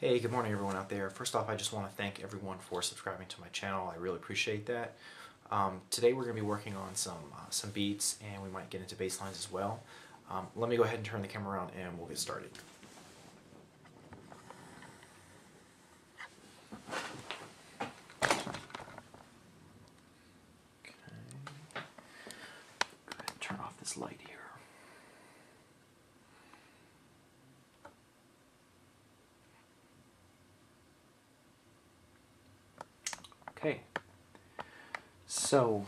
Hey, good morning everyone out there. First off, I just want to thank everyone for subscribing to my channel. I really appreciate that. Today we're going to be working on some beats, and we might get into bass lines as well. Let me go ahead and turn the camera around and we'll get started. Okay. Go ahead and turn off this light here. Okay, so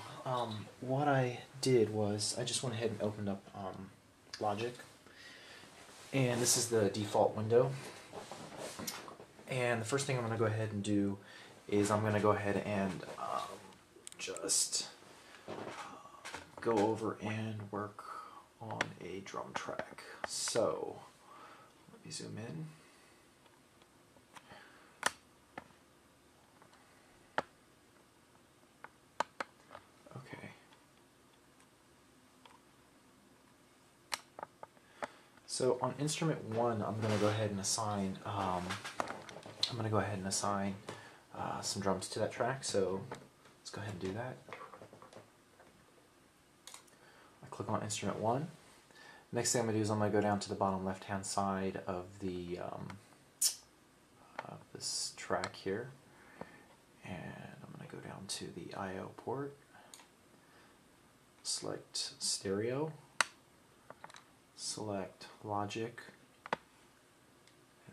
what I did was I just went ahead and opened up Logic, and this is the default window. And the first thing I'm going to go ahead and do is I'm going to go ahead and just go over and work on a drum track. So let me zoom in. So on instrument 1, I'm going to go ahead and assign some drums to that track. So let's go ahead and do that. I click on instrument 1. Next thing I'm going to do is I'm going to go down to the bottom left-hand side of the this track here, and I'm going to go down to the I/O port. Select stereo. Select Logic,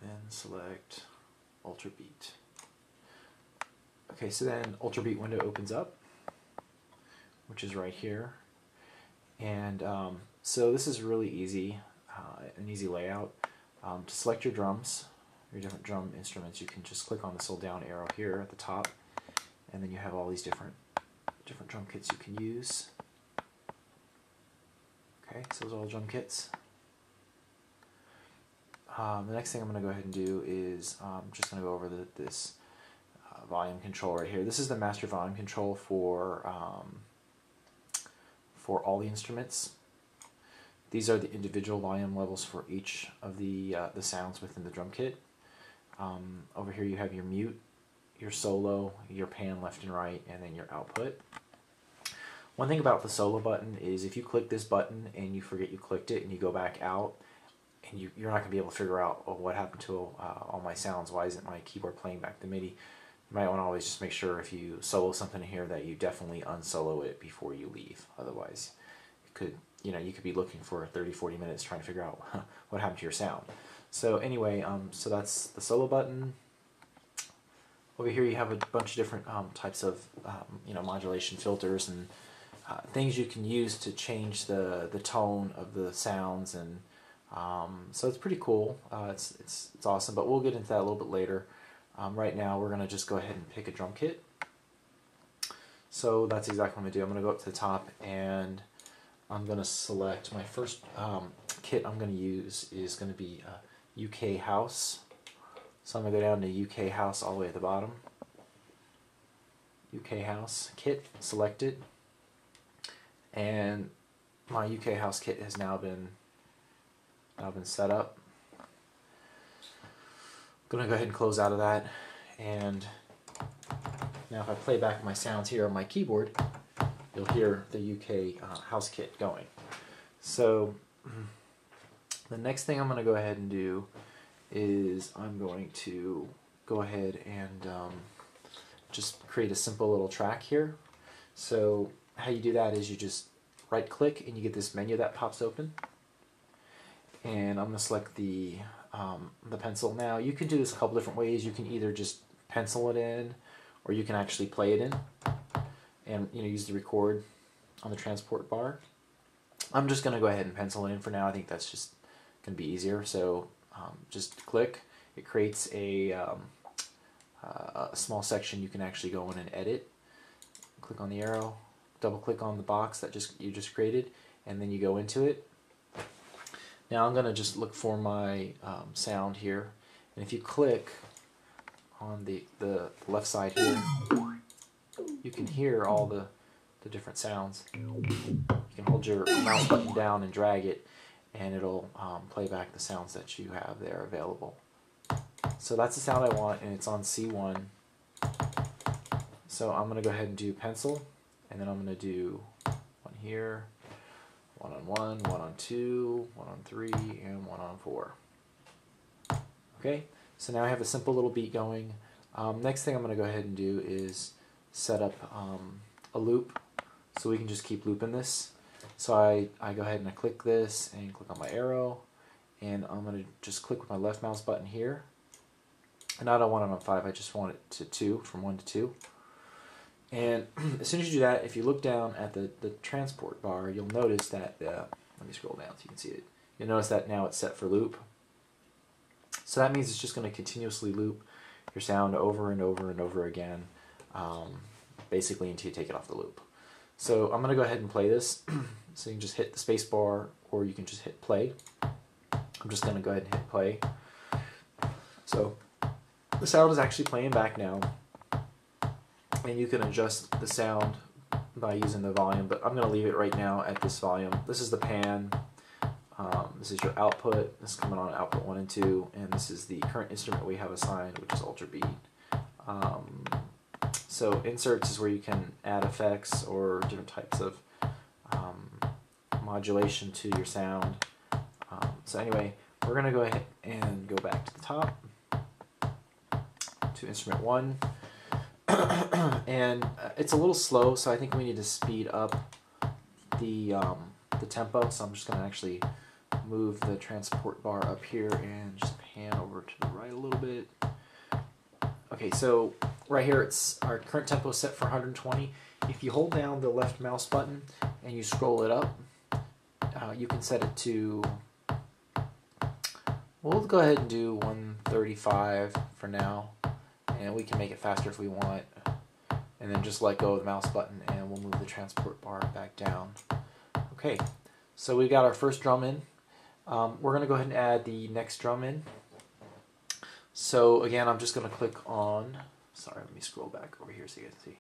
and then select Ultra Beat. Okay, so then Ultra Beat window opens up, which is right here. And so this is really easy, an easy layout. To select your drums, your different drum instruments, you can just click on this little down arrow here at the top, and then you have all these different drum kits you can use. Okay, so those are all drum kits. The next thing I'm going to go ahead and do is I'm just going to go over this volume control right here. This is the master volume control for all the instruments. These are the individual volume levels for each of the sounds within the drum kit. Over here you have your mute, your solo, your pan left and right, and then your output. One thing about the solo button is if you click this button and you forget you clicked it and you go back out, and you're not going to be able to figure out, oh, what happened to all my sounds, why isn't my keyboard playing back the MIDI. You might want to always just make sure if you solo something here that you definitely unsolo it before you leave. Otherwise, you could be looking for 30-40 minutes trying to figure out what happened to your sound. So anyway, so that's the solo button. Over here you have a bunch of different types of modulation filters and things you can use to change the tone of the sounds, and so it's pretty cool. It's awesome, but we'll get into that a little bit later. Right now we're going to just go ahead and pick a drum kit. So that's exactly what I'm going to do. I'm going to go up to the top and I'm going to select my first kit I'm going to use is going to be UK House. So I'm going to go down to UK House all the way at the bottom. UK House kit selected, and my UK House kit has now been set up. I'm going to go ahead and close out of that, and now if I play back my sounds here on my keyboard, you'll hear the UK House kit going. So the next thing I'm going to go ahead and do is I'm going to go ahead and just create a simple little track here. So how you do that is you just right click and you get this menu that pops open, and I'm going to select the pencil. Now you can do this a couple different ways. You can either just pencil it in, or you can actually play it in and use the record on the transport bar. I'm just going to go ahead and pencil it in for now. I think that's just going to be easier. So just click. It creates a small section you can actually go in and edit. Click on the arrow, double click on the box that you just created, and then you go into it. Now I'm going to just look for my sound here, and if you click on the left side here, you can hear all the different sounds. You can hold your mouse button down and drag it, and it'll play back the sounds that you have there available. So that's the sound I want, and it's on C1. So I'm going to go ahead and do pencil, and then I'm going to do one here, one on 1, one on 2, one on 3, and one on 4. Okay, so now I have a simple little beat going. Next thing I'm going to go ahead and do is set up a loop, so we can just keep looping this. So I go ahead and I click this and click on my arrow, and I'm going to just click with my left mouse button here. And I don't want it on 5, I just want it to 2, from 1 to 2. And as soon as you do that, if you look down at the transport bar, you'll notice that, let me scroll down so you can see it. You'll notice that now it's set for loop. So that means it's just going to continuously loop your sound over and over and over again, basically until you take it off the loop. So I'm going to go ahead and play this. So you can just hit the space bar, or you can just hit play. I'm just going to go ahead and hit play. So the sound is actually playing back now, and you can adjust the sound by using the volume, but I'm going to leave it right now at this volume. This is the pan. This is your output. This is coming on output 1 and 2, and this is the current instrument we have assigned, which is ultra beat. So inserts is where you can add effects or different types of modulation to your sound. So anyway, we're going to go ahead and go back to the top to instrument 1. And it's a little slow, so I think we need to speed up the tempo. So I'm just going to actually move the transport bar up here and just pan over to the right a little bit. Okay, so right here it's our current tempo set for 120. If you hold down the left mouse button and you scroll it up, you can set it to, we'll go ahead and do 135 for now, and we can make it faster if we want, and then just let go of the mouse button and we'll move the transport bar back down. Okay, so we got our first drum in. We're going to go ahead and add the next drum in. So again, I'm just going to click on, sorry, let me scroll back over here so you guys can see.